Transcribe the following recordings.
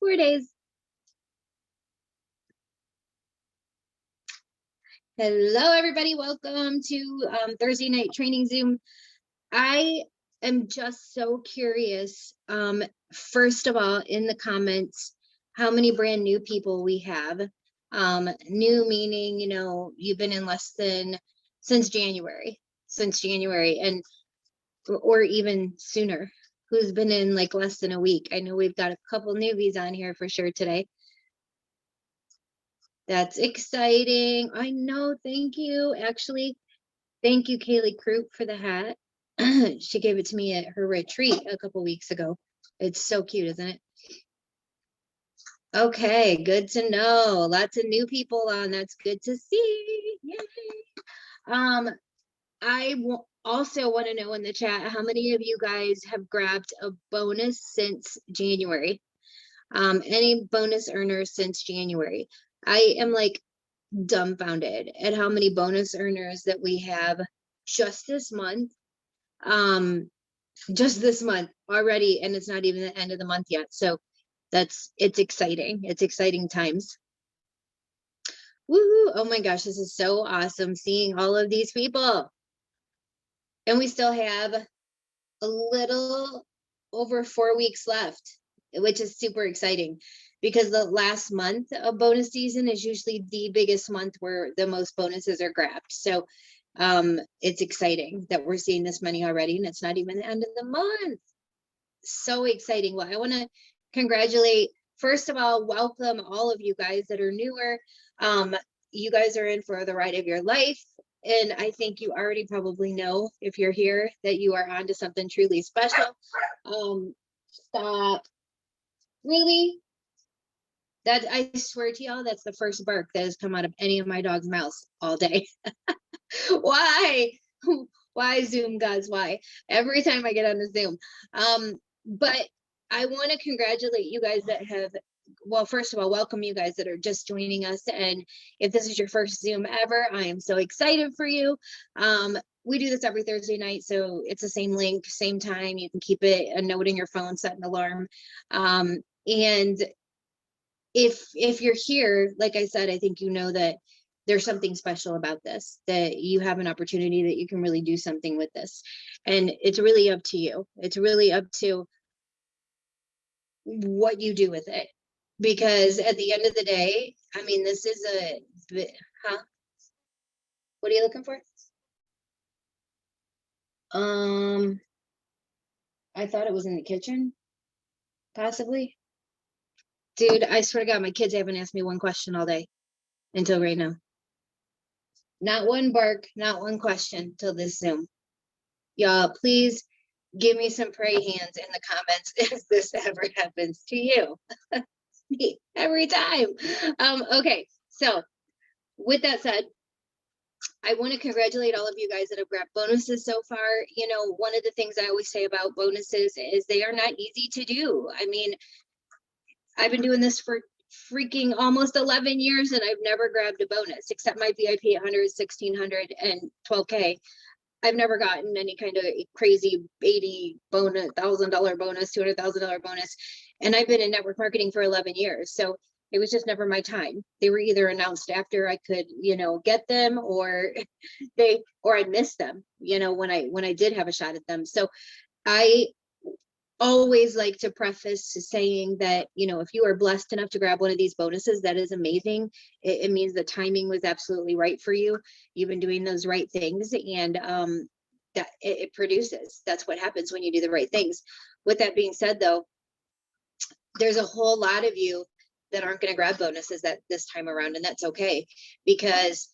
4 days. Hello, everybody. Welcome to Thursday night training Zoom. I am just so curious. First of all, in the comments, how many brand new people we have. New meaning, you've been in since January, and or even sooner. Who's been in like less than a week? I know we've got a couple newbies on here for sure today. That's exciting. I know. Thank you. Actually, thank you, Kaylee Croup, for the hat. She gave it to me at her retreat a couple weeks ago. It's so cute, isn't it? Okay, good to know. Lots of new people on. That's good to see. Yay. I also want to know in the chat how many of you guys have grabbed a bonus since January. Any bonus earners since January? I am like dumbfounded at how many bonus earners that we have just this month. Just this month already, and it's not even the end of the month yet. So it's exciting. It's exciting times. Woohoo! Oh my gosh, this is so awesome seeing all of these people. And we still have a little over 4 weeks left, which is super exciting because the last month of bonus season is usually the biggest month where the most bonuses are grabbed. So it's exciting that we're seeing this money already, and it's not even the end of the month. So exciting. Well, I want to congratulate, first of all, welcome all of you guys that are newer. You guys are in for the ride of your life. And I think you already probably know, if you're here, that you are on to something truly special. Stop. Really? That, I swear to y'all, that's the first bark that has come out of any of my dog's mouths all day. Why? Why, Zoom gods? Why? Every time I get on the Zoom. But I want to congratulate you guys that have, well, first of all, welcome you guys that are just joining us. And if this is your first Zoom ever, I am so excited for you. We do this every Thursday night, so it's the same link, same time. You can keep it a note in your phone, set an alarm. And if you're here, like I said, I think you know that there's something special about this, that you have an opportunity that you can really do something with this. And it's really up to you. It's really up to what you do with it. Because at the end of the day, I mean, this is huh? What are you looking for? I thought it was in the kitchen, possibly. Dude, I swear to God, my kids haven't asked me one question all day until right now. Not one bark, not one question till this Zoom. Y'all, please give me some pray hands in the comments if this ever happens to you. Every time. Okay, so with that said, I want to congratulate all of you guys that have grabbed bonuses so far. You know, one of the things I always say about bonuses is they are not easy to do. I mean, I've been doing this for freaking almost 11 years and I've never grabbed a bonus except my VIP 800, 1600 and 12K. I've never gotten any kind of crazy $80,000 bonus, $200,000 bonus. And I've been in network marketing for 11 years. So it was just never my time. They were either announced after I could, get them, or I missed them, when I did have a shot at them. So I always like to preface to saying that, if you are blessed enough to grab one of these bonuses, that is amazing. It means the timing was absolutely right for you. You've been doing those right things, and that it produces. That's what happens when you do the right things. With that being said, though, there's a whole lot of you that aren't going to grab bonuses this time around, and that's okay, because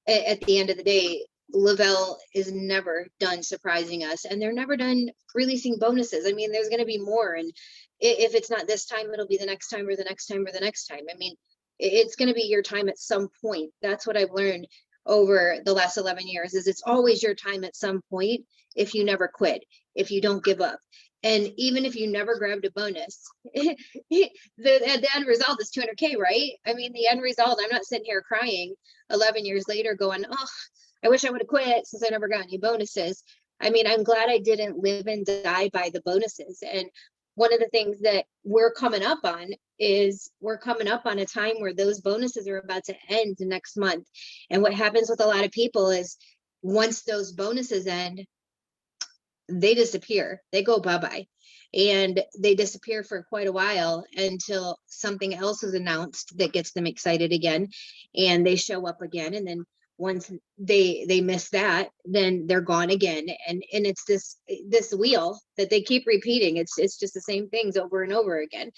at the end of the day, Le-Vel is never done surprising us, and they're never done releasing bonuses. I mean, there's going to be more, and if it's not this time, it'll be the next time or the next time or the next time. I mean, it's going to be your time at some point. That's what I've learned over the last 11 years, is it's always your time at some point if you never quit, if you don't give up. And even if you never grabbed a bonus, the end result is 200K, right? I mean, the end result, I'm not sitting here crying 11 years later going, oh, I wish I would have quit since I never got any bonuses. I mean, I'm glad I didn't live and die by the bonuses. And one of the things that we're coming up on is we're coming up on a time where those bonuses are about to end next month. And what happens with a lot of people is once those bonuses end, they disappear, they go bye-bye, and they disappear for quite a while until something else is announced that gets them excited again, and they show up again. And then once they miss that, then they're gone again. And it's this wheel that they keep repeating. It's just the same things over and over again.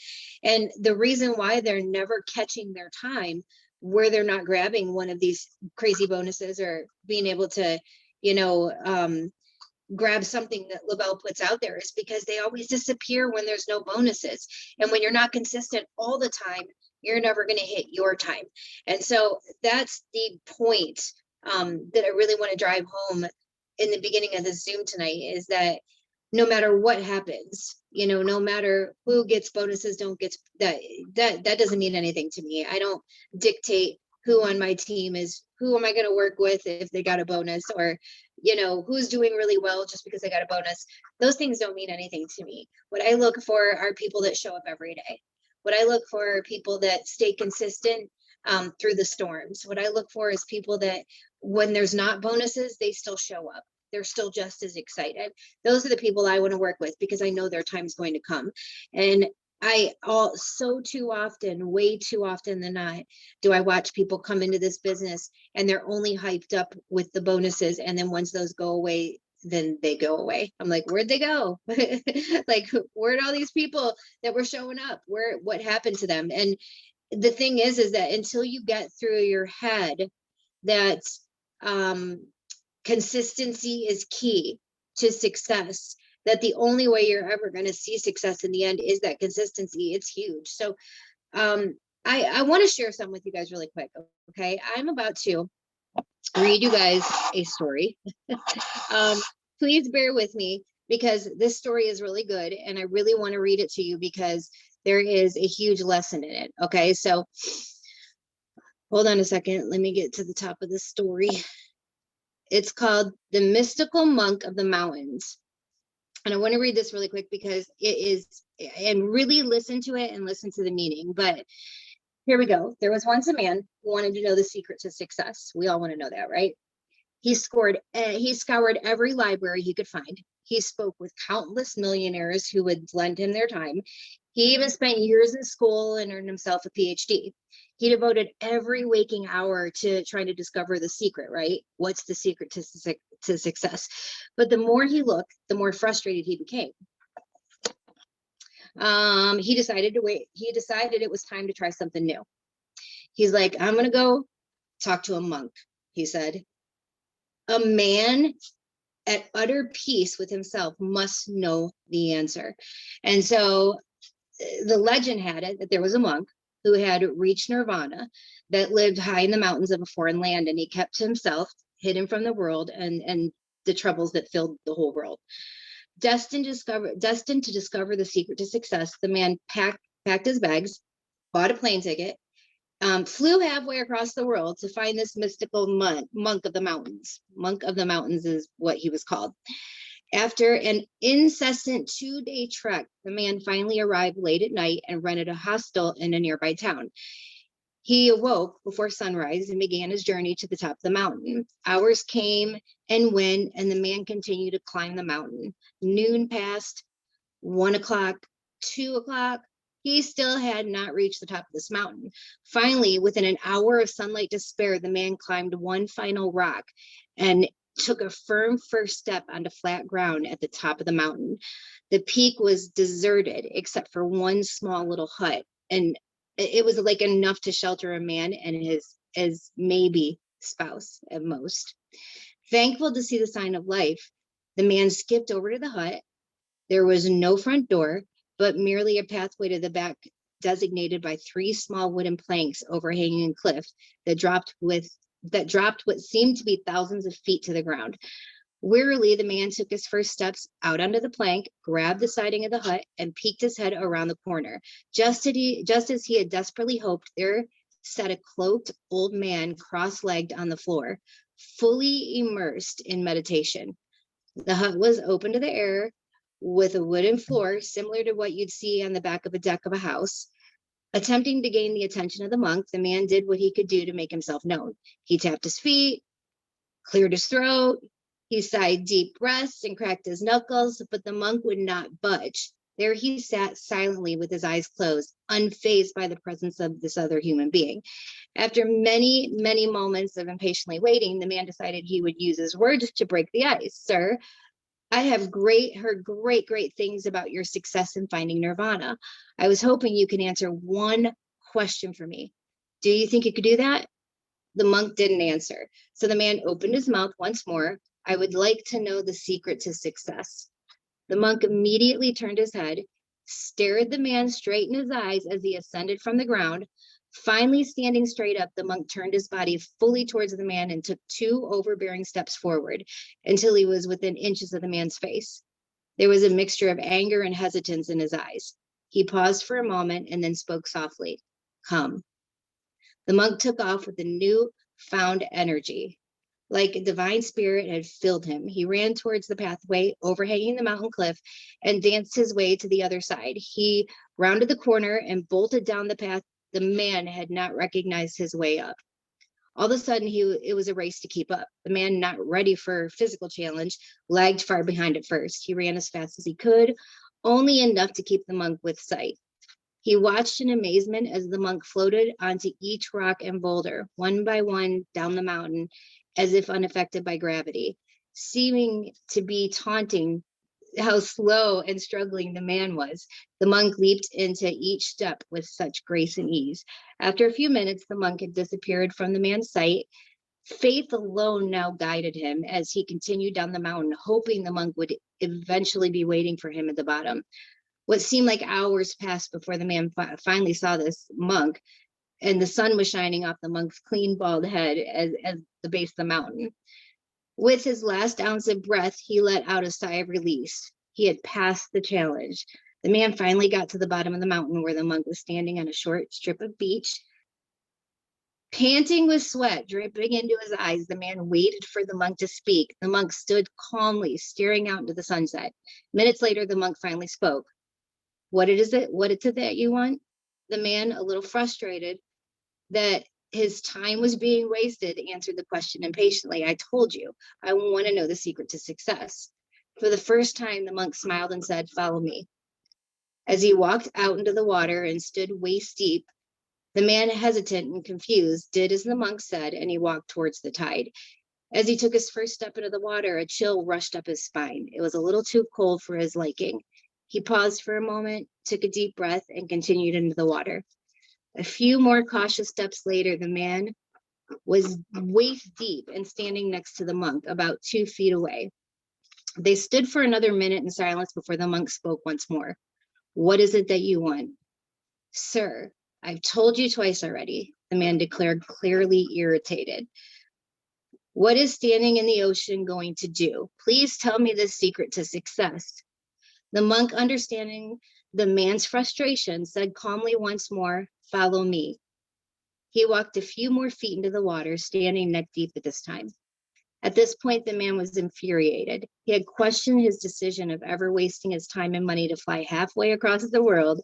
And the reason why they're never catching their time, where they're not grabbing one of these crazy bonuses or being able to, you know, grab something that LaBelle puts out there, is because they always disappear when there's no bonuses. And when you're not consistent all the time, you're never going to hit your time. And so that's the point that I really want to drive home in the beginning of the Zoom tonight, is that no matter what happens, you know, no matter who gets bonuses, don't get that doesn't mean anything to me. I don't dictate who on my team is, who am I going to work with if they got a bonus, or, you know, who's doing really well just because they got a bonus. Those things don't mean anything to me. What I look for are people that show up every day. What I look for are people that stay consistent through the storms. What I look for is people that when there's not bonuses, they still show up. They're still just as excited. Those are the people I want to work with, because I know their time's going to come. And so too often, way too often than not, do I watch people come into this business and they're only hyped up with the bonuses. And then once those go away, then they go away. I'm like, where'd they go? Like, where'd all these people that were showing up? What happened to them? And the thing is that until you get through your head that consistency is key to success, that the only way you're ever going to see success in the end is that consistency. It's huge. So I want to share something with you guys really quick. Okay. I'm about to read you guys a story. Please bear with me, because this story is really good and I really want to read it to you because there is a huge lesson in it. Okay. So hold on a second. Let me get to the top of the story. It's called The Mystical Monk of the Mountains. And I want to read this really quick because it is, and really listen to it and listen to the meaning. But here we go. There was once a man who wanted to know the secret to success. We all want to know that, right? He scoured every library he could find. He spoke with countless millionaires who would lend him their time. He even spent years in school and earned himself a PhD. He devoted every waking hour to trying to discover the secret, right? What's the secret to success? But the more he looked, the more frustrated he became. He decided it was time to try something new. He's like, I'm going to go talk to a monk, he said. A man at utter peace with himself must know the answer. And so the legend had it that there was a monk who had reached nirvana, that lived high in the mountains of a foreign land, and he kept himself hidden from the world and the troubles that filled the whole world. Destined to discover the secret to success, the man packed his bags, bought a plane ticket, flew halfway across the world to find this mystical monk of the mountains. Monk of the mountains is what he was called. After an incessant 2-day trek, the man finally arrived late at night and rented a hostel in a nearby town. He awoke before sunrise and began his journey to the top of the mountain. Hours came and went, and the man continued to climb the mountain. Noon passed, 1 o'clock, 2 o'clock. He still had not reached the top of this mountain. Finally, within an hour of sunlight to spare, the man climbed one final rock and took a firm first step onto flat ground at the top of the mountain. The peak was deserted except for one small little hut, and it was like enough to shelter a man and his maybe spouse at most. Thankful to see the sign of life, the man skipped over to the hut. There was no front door, but merely a pathway to the back, designated by 3 small wooden planks overhanging a cliff that dropped what seemed to be thousands of feet to the ground. Wearily, the man took his first steps out onto the plank, grabbed the siding of the hut, and peeked his head around the corner. Just as he had desperately hoped, there sat a cloaked old man cross-legged on the floor, fully immersed in meditation. The hut was open to the air, with a wooden floor similar to what you'd see on the back of a deck of a house. Attempting to gain the attention of the monk, the man did what he could do to make himself known. He tapped his feet, cleared his throat, he sighed deep breaths and cracked his knuckles, but the monk would not budge. There he sat silently with his eyes closed, unfazed by the presence of this other human being. After many, many moments of impatiently waiting, the man decided he would use his words to break the ice. Sir, I have heard great things about your success in finding nirvana. I was hoping you could answer one question for me. Do you think you could do that? The monk didn't answer. So the man opened his mouth once more. I would like to know the secret to success. The monk immediately turned his head, stared the man straight in his eyes as he ascended from the ground. Finally, standing straight up, the monk turned his body fully towards the man and took 2 overbearing steps forward until he was within inches of the man's face. There was a mixture of anger and hesitance in his eyes. He paused for a moment and then spoke softly. Come. The monk took off with a new-found energy. Like a divine spirit had filled him. He ran towards the pathway overhanging the mountain cliff and danced his way to the other side. He rounded the corner and bolted down the path. The man had not recognized his way up. All of a sudden, it was a race to keep up. The man, not ready for physical challenge, lagged far behind at first. He ran as fast as he could, only enough to keep the monk with sight. He watched in amazement as the monk floated onto each rock and boulder, one by one, down the mountain, as if unaffected by gravity, seeming to be taunting how slow and struggling the man was. The monk leaped into each step with such grace and ease. After a few minutes, the monk had disappeared from the man's sight. Faith alone now guided him as he continued down the mountain, hoping the monk would eventually be waiting for him at the bottom. What seemed like hours passed before the man finally saw this monk, and the sun was shining off the monk's clean, bald head as the base of the mountain. With his last ounce of breath, he let out a sigh of release. He had passed the challenge. The man finally got to the bottom of the mountain where the monk was standing on a short strip of beach. Panting with sweat dripping into his eyes, the man waited for the monk to speak. The monk stood calmly, staring out into the sunset. Minutes later, the monk finally spoke. What is it that you want? The man, a little frustrated that his time was being wasted, answered the question impatiently. I told you, I want to know the secret to success. For the first time, the monk smiled and said, follow me. As he walked out into the water and stood waist deep, the man, hesitant and confused, did as the monk said, and he walked towards the tide. As he took his first step into the water, a chill rushed up his spine. It was a little too cold for his liking. He paused for a moment, took a deep breath, and continued into the water. A few more cautious steps later, the man was waist deep and standing next to the monk, about 2 feet away. They stood for another minute in silence before the monk spoke once more. What is it that you want? Sir, I've told you twice already, the man declared, clearly irritated. What is standing in the ocean going to do? Please tell me the secret to success. The monk, understanding the man's frustration, said calmly once more, follow me. He walked a few more feet into the water, standing neck deep at this time. At this point, the man was infuriated. He had questioned his decision of ever wasting his time and money to fly halfway across the world.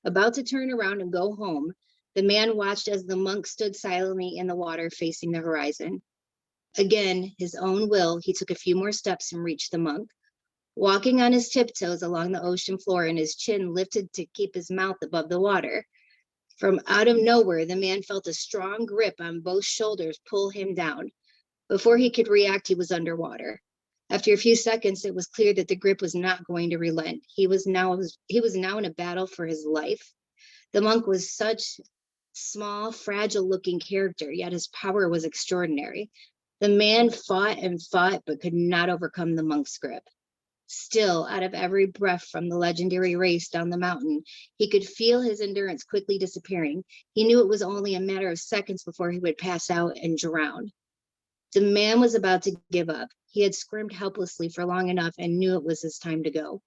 About to turn around and go home, the man watched as the monk stood silently in the water facing the horizon. Again, his own will, he took a few more steps and reached the monk. Walking on his tiptoes along the ocean floor and his chin lifted to keep his mouth above the water. From out of nowhere, the man felt a strong grip on both shoulders pull him down. Before he could react, he was underwater. After a few seconds, it was clear that the grip was not going to relent. He was now in a battle for his life. The monk was such small, fragile-looking character, yet his power was extraordinary. The man fought and fought, but could not overcome the monk's grip. Still, out of every breath from the legendary race down the mountain, he could feel his endurance quickly disappearing. He knew it was only a matter of seconds before he would pass out and drown. The man was about to give up. He had squirmed helplessly for long enough and knew it was his time to go.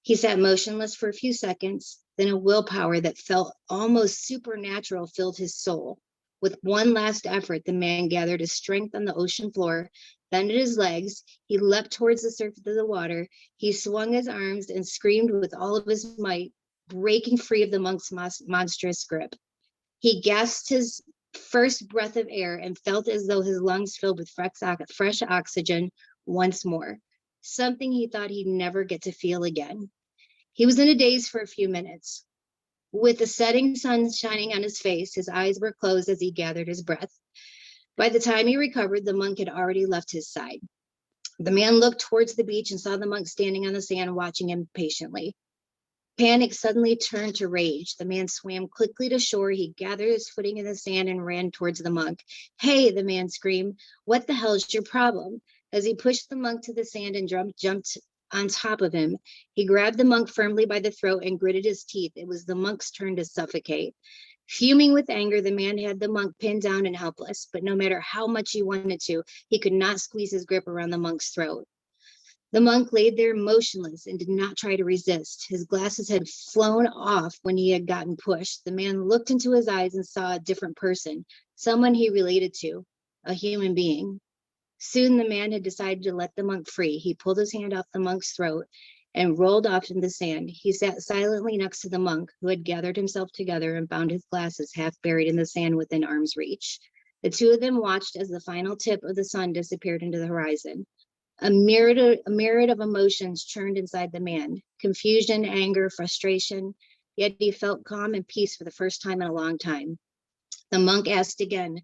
He sat motionless for a few seconds, then a willpower that felt almost supernatural filled his soul. With one last effort, the man gathered his strength on the ocean floor, bended his legs. He leapt towards the surface of the water. He swung his arms and screamed with all of his might, breaking free of the monk's monstrous grip. He gasped his first breath of air and felt as though his lungs filled with fresh oxygen once more, something he thought he'd never get to feel again. He was in a daze for a few minutes. With the setting sun shining on his face, his eyes were closed as he gathered his breath. By the time he recovered, the monk had already left his side. The man looked towards the beach and saw the monk standing on the sand, watching him patiently. Panic suddenly turned to rage. The man swam quickly to shore. He gathered his footing in the sand and ran towards the monk. "Hey," the man screamed, "what the hell's your problem?" As he pushed the monk to the sand and jumped on top of him, he grabbed the monk firmly by the throat and gritted his teeth. It was the monk's turn to suffocate. Fuming with anger, the man had the monk pinned down and helpless, but no matter how much he wanted to, he could not squeeze his grip around the monk's throat. The monk laid there motionless and did not try to resist. His glasses had flown off when he had gotten pushed. The man looked into his eyes and saw a different person, someone he related to, a human being. Soon the man had decided to let the monk free. He pulled his hand off the monk's throat and rolled off in the sand. He sat silently next to the monk, who had gathered himself together and found his glasses half buried in the sand within arm's reach. The two of them watched as the final tip of the sun disappeared into the horizon. A myriad of emotions churned inside the man: confusion, anger, frustration. Yet he felt calm and peace for the first time in a long time. The monk asked again,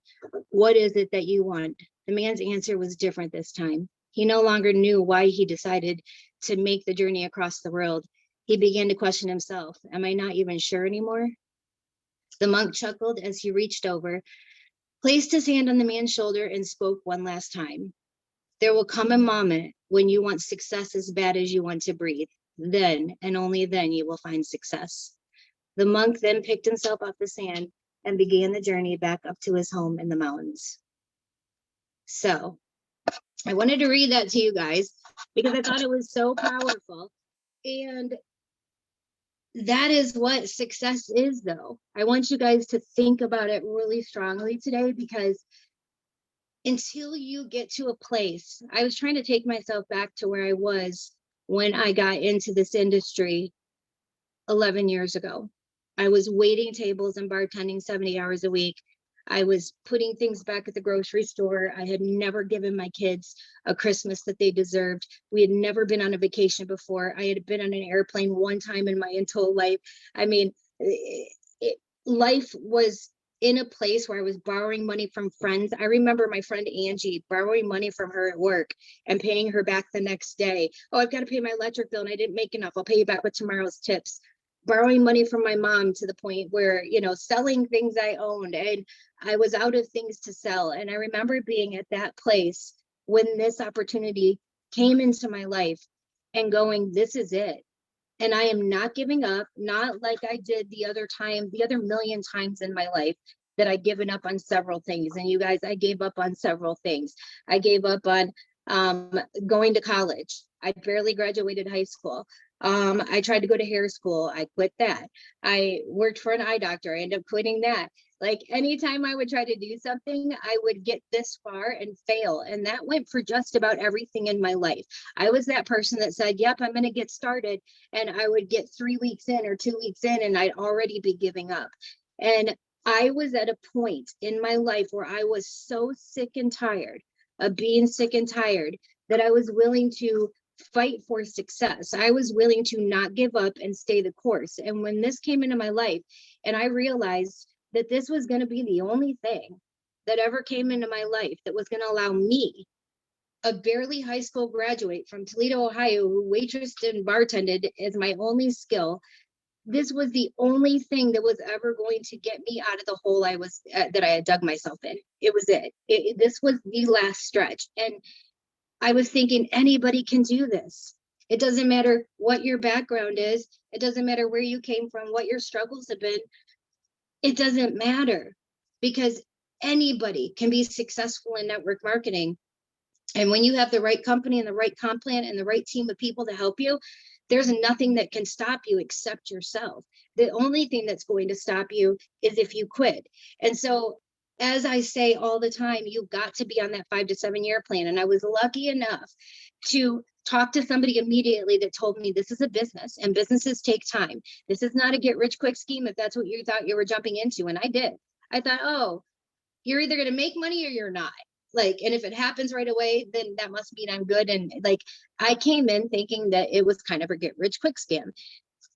"What is it that you want?" The man's answer was different this time. He no longer knew why he decided to make the journey across the world. He began to question himself. Am I not even sure anymore? The monk chuckled as he reached over, placed his hand on the man's shoulder, and spoke one last time. "There will come a moment when you want success as bad as you want to breathe. Then, and only then, you will find success." The monk then picked himself off the sand and began the journey back up to his home in the mountains. So I wanted to read that to you guys because I thought it was so powerful. And that is what success is, though. I want you guys to think about it really strongly today, because until you get to a place, I was trying to take myself back to where I was when I got into this industry 11 years ago. I was waiting tables and bartending 70 hours a week. I was putting things back at the grocery store. I had never given my kids a Christmas that they deserved. We had never been on a vacation before. I had been on an airplane one time in my entire life. I mean, life was in a place where I was borrowing money from friends. I remember my friend Angie borrowing money from her at work and paying her back the next day. "Oh, I've got to pay my electric bill and I didn't make enough. I'll pay you back with tomorrow's tips." Borrowing money from my mom to the point where, selling things I owned, and I was out of things to sell. And I remember being at that place when this opportunity came into my life and going, this is it. And I am not giving up, not like I did the other million times in my life that I'd given up on several things. And you guys, I gave up on several things. I gave up on going to college. I barely graduated high school. I tried to go to hair school. I quit that. I worked for an eye doctor. I ended up quitting that. Like anytime I would try to do something, I would get this far and fail. And that went for just about everything in my life. I was that person that said, yep, I'm going to get started. And I would get 3 weeks in or 2 weeks in, and I'd already be giving up. And I was at a point in my life where I was so sick and tired of being sick and tired that I was willing to fight for success. I was willing to not give up and stay the course. And when this came into my life and I realized that this was going to be the only thing that ever came into my life that was going to allow me, a barely high school graduate from Toledo, Ohio, who waitressed and bartended as my only skill, this was the only thing that was ever going to get me out of the hole that I had dug myself in. It was it. This was the last stretch. And I was thinking, anybody can do this. It doesn't matter what your background is. It doesn't matter where you came from, what your struggles have been. It doesn't matter, because anybody can be successful in network marketing. And when you have the right company and the right comp plan and the right team of people to help you, there's nothing that can stop you except yourself. The only thing that's going to stop you is if you quit. And so as I say all the time, you've got to be on that 5 to 7 year plan. And I was lucky enough to talk to somebody immediately that told me this is a business and businesses take time. This is not a get rich quick scheme if that's what you thought you were jumping into. And I did. I thought, oh, you're either going to make money or you're not. Like, and if it happens right away, then that must mean I'm good. And like, I came in thinking that it was kind of a get rich quick scam.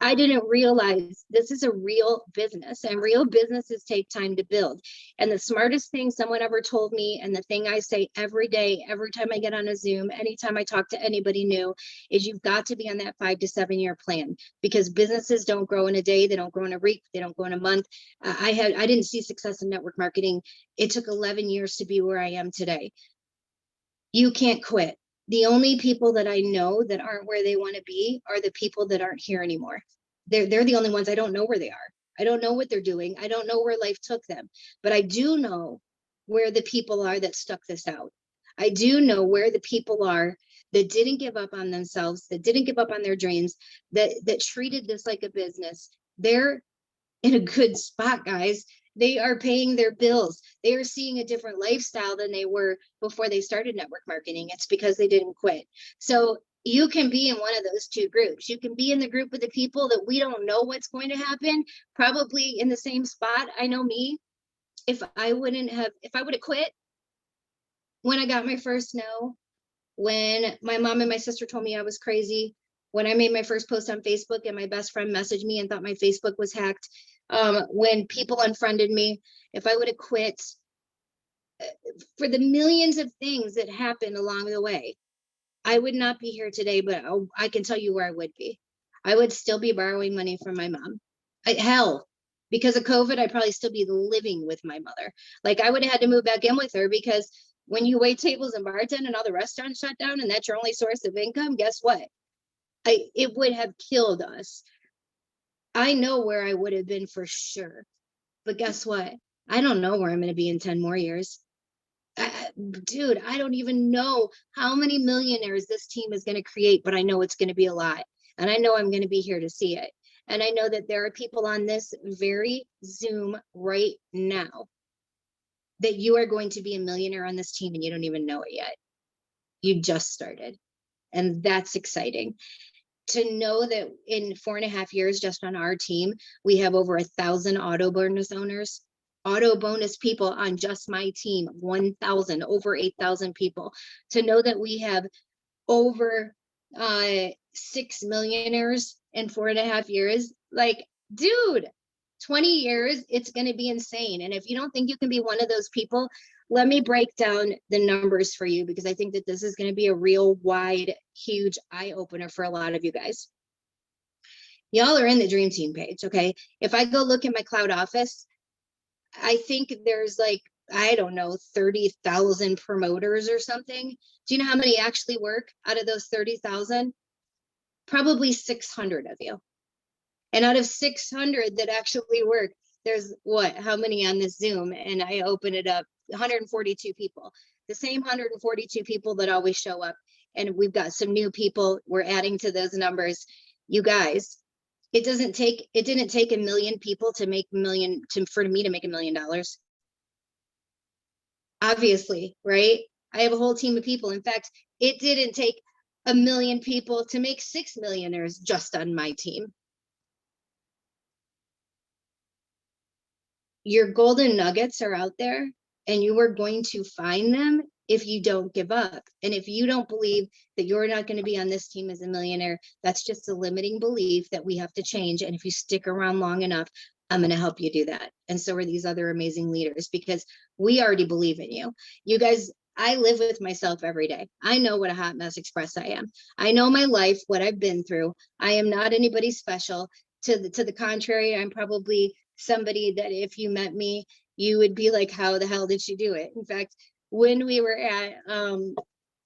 I didn't realize this is a real business and real businesses take time to build. And the smartest thing someone ever told me, and the thing I say every day, every time I get on a Zoom, anytime I talk to anybody new, is you've got to be on that 5 to 7 year plan, because businesses don't grow in a day. They don't grow in a week. They don't grow in a month. I didn't see success in network marketing. It took 11 years to be where I am today. You can't quit. The only people that I know that aren't where they want to be are the people that aren't here anymore. They're the only ones. I don't know where they are. I don't know what they're doing. I don't know where life took them, but I do know where the people are that stuck this out. I do know where the people are that didn't give up on themselves, that didn't give up on their dreams, that treated this like a business. They're in a good spot, guys. They are paying their bills. They are seeing a different lifestyle than they were before they started network marketing. It's because they didn't quit. So you can be in one of those two groups. You can be in the group with the people that we don't know what's going to happen, probably in the same spot. I know me, if I would have quit when I got my first no, when my mom and my sister told me I was crazy, when I made my first post on Facebook and my best friend messaged me and thought my Facebook was hacked, when people unfriended me, if I would have quit, for the millions of things that happened along the way, I would not be here today, but I can tell you where I would be. I would still be borrowing money from my mom. Hell, because of COVID, I'd probably still be living with my mother. Like, I would have had to move back in with her, because when you wait tables and bartend and all the restaurants shut down and that's your only source of income, guess what? It would have killed us. I know where I would have been for sure. But guess what? I don't know where I'm going to be in 10 more years. Dude, I don't even know how many millionaires this team is going to create, but I know it's going to be a lot. And I know I'm going to be here to see it. And I know that there are people on this very Zoom right now that you are going to be a millionaire on this team and you don't even know it yet. You just started. And that's exciting. To know that in 4.5 years, just on our team, we have over 1,000 auto bonus owners, auto bonus people on just my team, 1,000, over 8,000 people. To know that we have over 6 millionaires in 4.5 years, like, dude, 20 years, it's going to be insane. And if you don't think you can be one of those people, let me break down the numbers for you, because I think that this is going to be a real wide, huge eye opener for a lot of you guys. Y'all are in the Dream Team page, okay? If I go look at my cloud office, I think there's like, I don't know, 30,000 promoters or something. Do you know how many actually work out of those 30,000? Probably 600 of you. And out of 600 that actually work, there's what, how many on this Zoom? And I open it up, 142 people, the same 142 people that always show up. And we've got some new people. We're adding to those numbers. You guys, it didn't take a million people to make for me to make $1 million. Obviously, right? I have a whole team of people. In fact, it didn't take 1 million people to make 6 millionaires just on my team. Your golden nuggets are out there, and you are going to find them if you don't give up. And if you don't believe that you're not going to be on this team as a millionaire, that's just a limiting belief that we have to change. And if you stick around long enough, I'm going to help you do that. And so are these other amazing leaders, because we already believe in you. You guys, I live with myself every day. I know what a hot mess express I am. I know my life, what I've been through. I am not anybody special. To the contrary, I'm probably somebody that if you met me, you would be like, how the hell did she do it? In fact, when we were at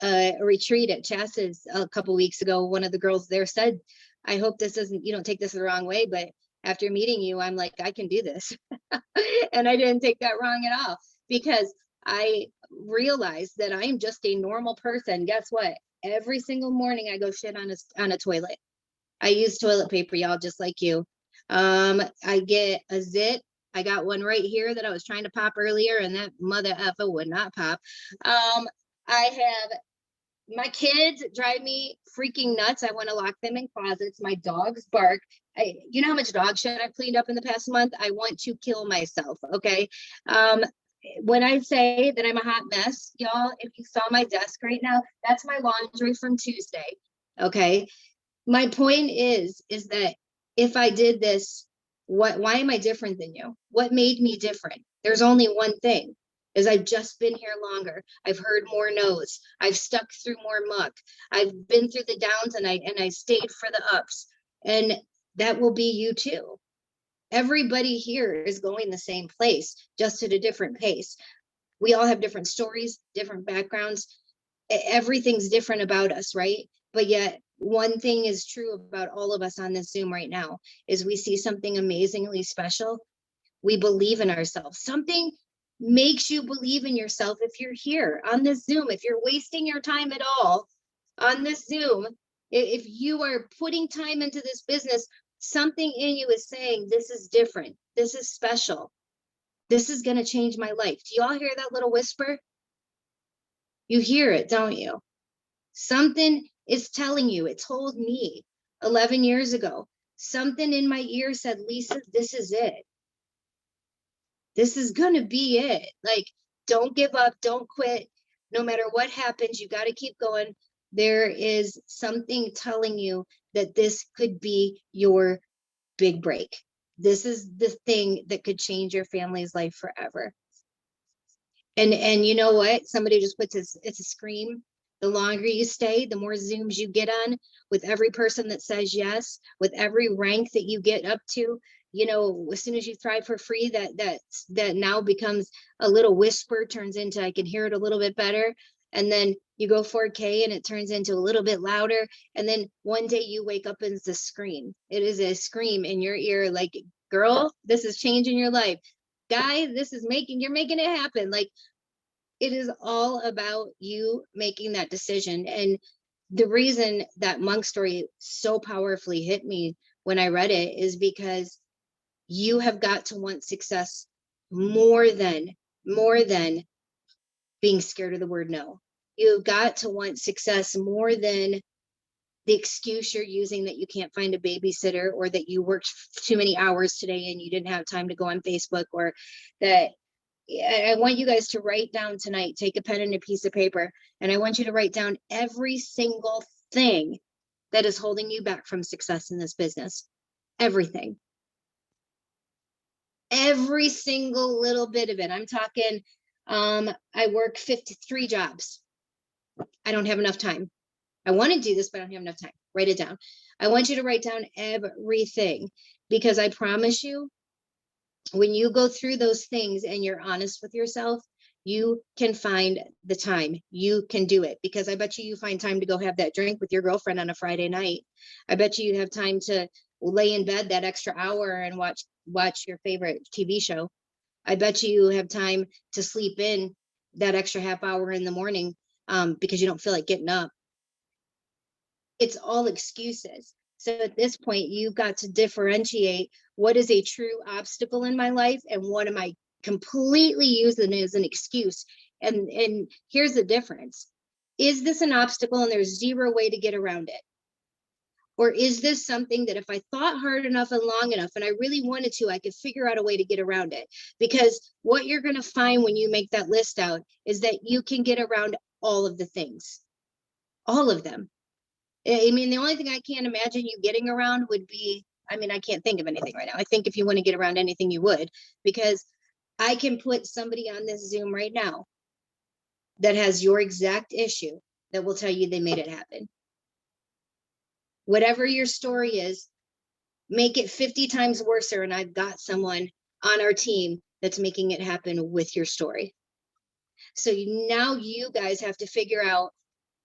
a retreat at Chasa's a couple weeks ago, one of the girls there said, I hope this doesn't, you don't take this the wrong way, but after meeting you, I'm like, I can do this. And I didn't take that wrong at all, because I realized that I'm just a normal person. Guess what? Every single morning I go shit on a toilet. I use toilet paper, y'all, just like you. I get a zit I got one right here that I was trying to pop earlier, and that mother effer would not pop. I have my kids drive me freaking nuts. I want to lock them in closets. My dogs bark. You know how much dog shit I've cleaned up in the past month? I want to kill myself. Okay. Um, when I say that I'm a hot mess, y'all, if you saw my desk right now, that's my laundry from Tuesday. Okay. My point is that if I did this, why am I different than you? What made me different? There's only one thing, is I've just been here longer. I've heard more no's. I've stuck through more muck. I've been through the downs and I stayed for the ups. And that will be you too. Everybody here is going the same place, just at a different pace. We all have different stories, different backgrounds. Everything's different about us, right? But yet one thing is true about all of us on this Zoom right now is we see something amazingly special. We believe in ourselves. Something makes you believe in yourself if you're here on this Zoom, if you're wasting your time at all on this Zoom, if you are putting time into this business, something in you is saying, this is different. This is special. This is going to change my life. Do y'all hear that little whisper? You hear it, don't you? Something is telling you. It told me 11 years ago. Something in my ear said, Lisa, this is it. This is going to be it. Like, don't give up. Don't quit. No matter what happens, you got to keep going. There is something telling you that this could be your big break. This is the thing that could change your family's life forever. And you know what? Somebody just puts it's a scream. The longer you stay, the more Zooms you get on with every person that says yes, with every rank that you get up to. You know, as soon as you thrive for free, that now becomes a little whisper, turns into I can hear it a little bit better. And then you go 4K and it turns into a little bit louder. And then one day you wake up and it's a scream. It is a scream in your ear, like, girl, this is changing your life. Guy, this is you're making it happen. Like, it is all about you making that decision. And the reason that Monk story so powerfully hit me when I read it is because you have got to want success more than being scared of the word no. You've got to want success more than the excuse you're using that you can't find a babysitter, or that you worked too many hours today and you didn't have time to go on Facebook, or that I want you guys to write down tonight, take a pen and a piece of paper, and I want you to write down every single thing that is holding you back from success in this business. Everything. Every single little bit of it. I'm talking, I work 53 jobs. I don't have enough time. I want to do this, but I don't have enough time. Write it down. I want you to write down everything, because I promise you, when you go through those things and you're honest with yourself, you can find the time. You can do it, because I bet you find time to go have that drink with your girlfriend on a Friday night. I bet you have time to lay in bed that extra hour and watch your favorite TV show. I bet you have time to sleep in that extra half hour in the morning, because you don't feel like getting up. It's all excuses. So at this point, you've got to differentiate what is a true obstacle in my life and what am I completely using as an excuse. And here's the difference. Is this an obstacle and there's zero way to get around it? Or is this something that if I thought hard enough and long enough and I really wanted to, I could figure out a way to get around it? Because what you're going to find when you make that list out is that you can get around all of the things, all of them. I mean, the only thing I can't imagine you getting around would be, I mean, I can't think of anything right now. I think if you want to get around anything, you would, because I can put somebody on this Zoom right now that has your exact issue that will tell you they made it happen. Whatever your story is, make it 50 times worse, and I've got someone on our team that's making it happen with your story. So now you guys have to figure out,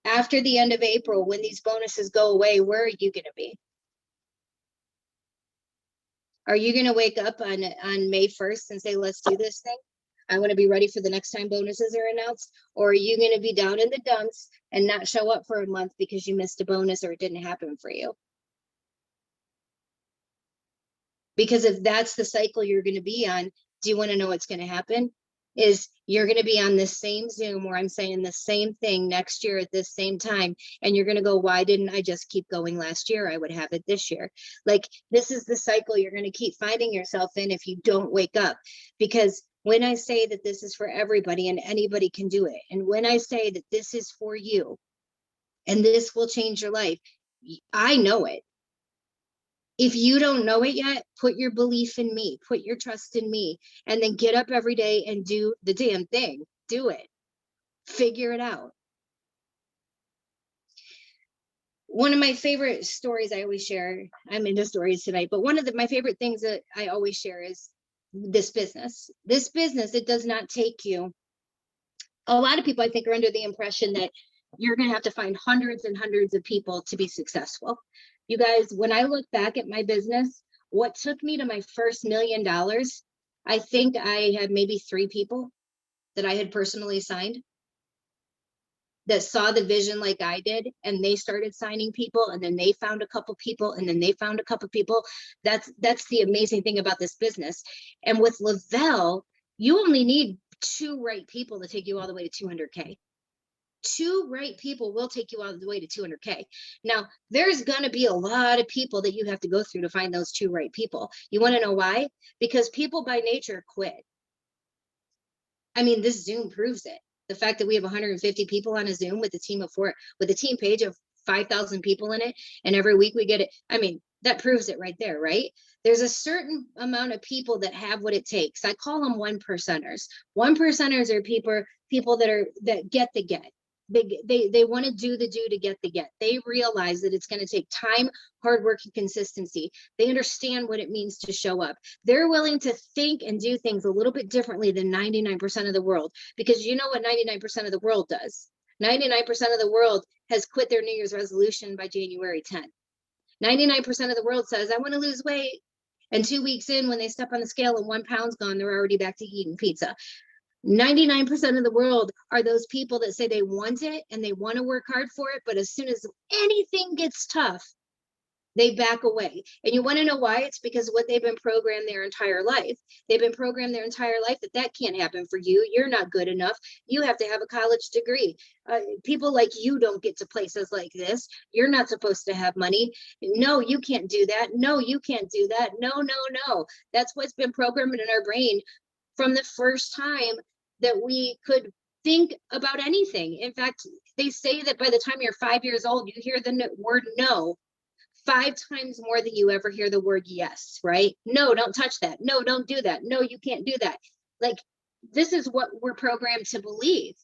after the end of April, when these bonuses go away, where are you going to be? Are you going to wake up on May 1st and say, let's do this thing? I want to be ready for the next time bonuses are announced. Or are you going to be down in the dumps and not show up for a month because you missed a bonus or it didn't happen for you? Because if that's the cycle you're going to be on, do you want to know what's going to happen? Is you're going to be on this same Zoom where I'm saying the same thing next year at this same time. And you're going to go, why didn't I just keep going last year? I would have it this year. Like, this is the cycle you're going to keep finding yourself in if you don't wake up. Because when I say that this is for everybody and anybody can do it, and when I say that this is for you and this will change your life, I know it. If you don't know it yet, put your belief in me, put your trust in me, and then get up every day and do the damn thing. Do it. Figure it out. One of my favorite stories I always share, I'm into stories tonight, but one of my favorite things that I always share is this business. This business, it does not take you. A lot of people, I think, are under the impression that you're going to have to find hundreds and hundreds of people to be successful. You guys, when I look back at my business, what took me to my first $1 million, I think I had maybe 3 people that I had personally signed that saw the vision like I did, and they started signing people, and then they found a couple people, and then they found a couple people. That's the amazing thing about this business. And with Lavelle, you only need 2 right people to take you all the way to 200K. 2 right people will take you all the way to 200K. Now, there's going to be a lot of people that you have to go through to find those 2 right people. You want to know why? Because people by nature quit. I mean, this Zoom proves it. The fact that we have 150 people on a Zoom with a team of 4, with a team page of 5,000 people in it, and every week we get it. I mean, that proves it right there, right? There's a certain amount of people that have what it takes. I call them 1%ers. 1%ers are people that get the get. They want to do the do to get the get. They realize that it's going to take time, hard work, and consistency. They understand what it means to show up. They're willing to think and do things a little bit differently than 99% of the world, because you know what 99% of the world does. 99% of the world has quit their New Year's resolution by January 10th. 99% of the world says, I want to lose weight. And 2 weeks in, when they step on the scale and 1 pound's gone, they're already back to eating pizza. 99% of the world are those people that say they want it and they want to work hard for it, but as soon as anything gets tough, they back away. And you want to know why? It's because what they've been programmed their entire life. They've been programmed their entire life that can't happen for you. You're not good enough. You have to have a college degree. People like you don't get to places like this. You're not supposed to have money. No, you can't do that. No, you can't do that. No, no, no. That's what's been programmed in our brain from the first time that we could think about anything. In fact, they say that by the time you're 5 years old, you hear the word no 5 times more than you ever hear the word yes, right? No, don't touch that. No, don't do that. No, you can't do that. Like, this is what we're programmed to believe.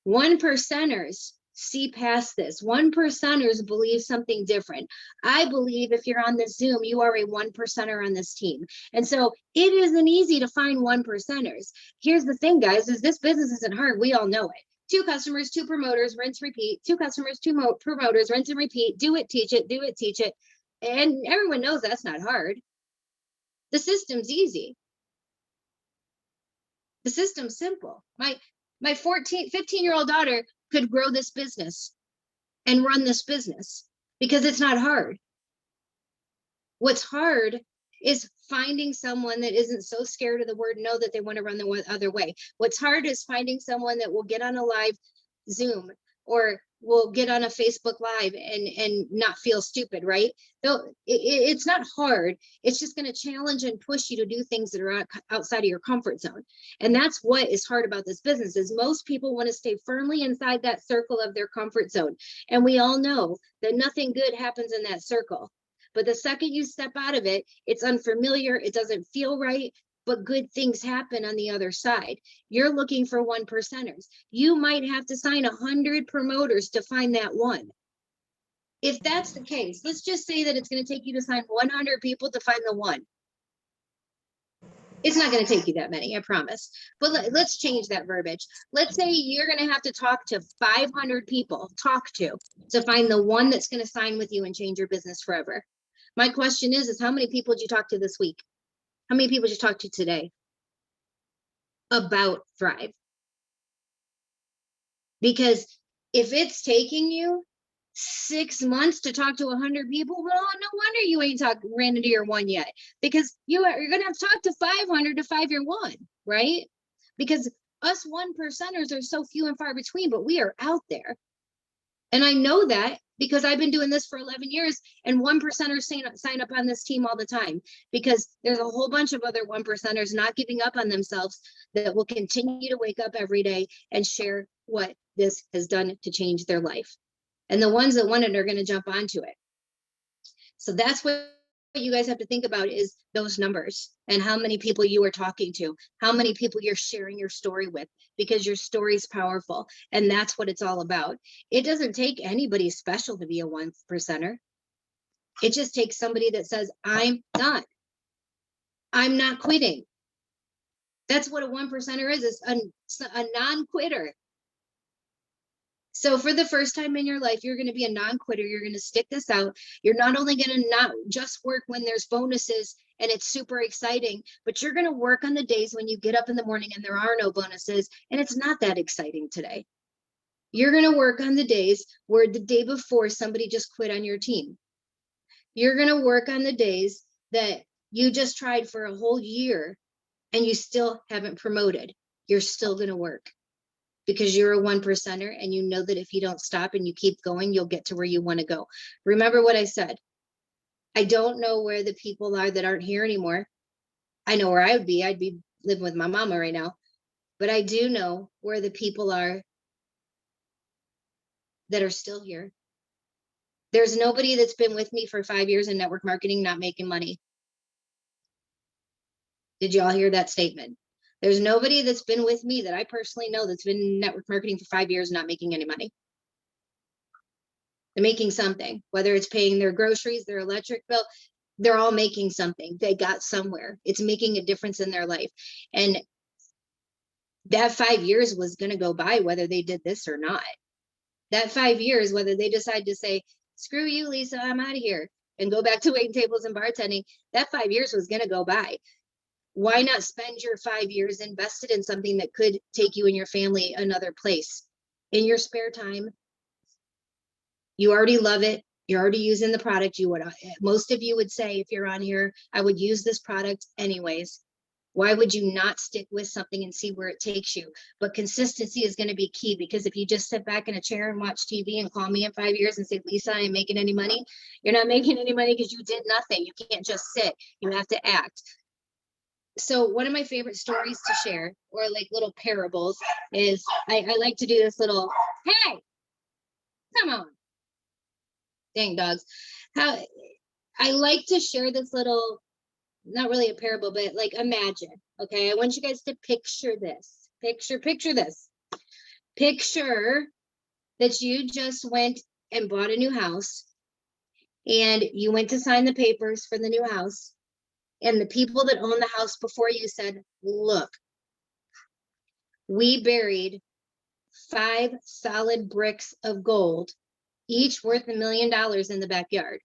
1%ers see past this. 1%ers believe something different. I believe if you're on this Zoom, you are a 1%er on this team. And so it isn't easy to find 1%ers. Here's the thing, guys, is this business isn't hard. We all know it. 2 customers, 2 promoters, rinse, repeat. 2 customers, 2 promoters, rinse and repeat. Do it, teach it, do it, teach it. And everyone knows that's not hard. The system's easy. The system's simple. My 15-year-old daughter could grow this business and run this business because it's not hard. What's hard is finding someone that isn't so scared of the word no that they want to run the other way. What's hard is finding someone that will get on a live Zoom or will get on a Facebook Live and not feel stupid, right? It's not hard. It's just going to challenge and push you to do things that are outside of your comfort zone. And that's what is hard about this business, is most people want to stay firmly inside that circle of their comfort zone. And we all know that nothing good happens in that circle. But the second you step out of it, it's unfamiliar, it doesn't feel right, but good things happen on the other side. You're looking for 1%ers. You might have to sign 100 promoters to find that one. If that's the case, let's just say that it's going to take you to sign 100 people to find the one. It's not going to take you that many, I promise. But let's change that verbiage. Let's say you're going to have to talk to 500 people, to find the one that's going to sign with you and change your business forever. My question is how many people did you talk to this week? How many people did you talk to today about Thrive? Because if it's taking you 6 months to talk to 100 people? Well, no wonder you ain't ran into your one yet, because you're going to have to talk to 500 to find your one, right? Because us 1%ers are so few and far between, but we are out there. And I know that because I've been doing this for 11 years, and 1%ers sign up on this team all the time, because there's a whole bunch of other 1%ers not giving up on themselves that will continue to wake up every day and share what this has done to change their life. And the ones that want it are going to jump onto it. So that's what you guys have to think about, is those numbers and how many people you are talking to, how many people you're sharing your story with, because your story is powerful. And that's what it's all about. It doesn't take anybody special to be a 1%er. It just takes somebody that says, I'm done. I'm not quitting. That's what a 1%er is a non-quitter. So for the first time in your life, you're going to be a non-quitter. You're going to stick this out. You're not only going to not just work when there's bonuses and it's super exciting, but you're going to work on the days when you get up in the morning and there are no bonuses and it's not that exciting today. You're going to work on the days where the day before somebody just quit on your team. You're going to work on the days that you just tried for a whole year and you still haven't promoted. You're still going to work, because you're a 1%er and you know that if you don't stop and you keep going, you'll get to where you want to go. Remember what I said. I don't know where the people are that aren't here anymore. I know where I would be. I'd be living with my mama right now. But I do know where the people are that are still here. There's nobody that's been with me for 5 years in network marketing not making money. Did you all hear that statement? There's nobody that's been with me that I personally know that's been in network marketing for 5 years not making any money. They're making something, whether it's paying their groceries, their electric bill, they're all making something. They got somewhere. It's making a difference in their life. And that 5 years was going to go by whether they did this or not. That 5 years, whether they decide to say, screw you, Lisa, I'm out of here, and go back to waiting tables and bartending, that 5 years was going to go by. Why not spend your 5 years invested in something that could take you and your family another place in your spare time? You already love it. You're already using the product. You would, most of you would say, if you're on here, I would use this product anyways. Why would you not stick with something and see where it takes you? But consistency is going to be key, because if you just sit back in a chair and watch TV and call me in 5 years and say, Lisa, I ain't making any money, you're not making any money because you did nothing. You can't just sit. You have to act. So one of my favorite stories to share, or like little parables, is I like to do this little, hey, come on. Dang dogs. How I like to share this little, not really a parable, but like imagine. Okay, I want you guys to picture this. Picture this. Picture that you just went and bought a new house, and you went to sign the papers for the new house, and the people that own the house before you said, look, we buried 5 solid bricks of gold, each worth $1 million in the backyard.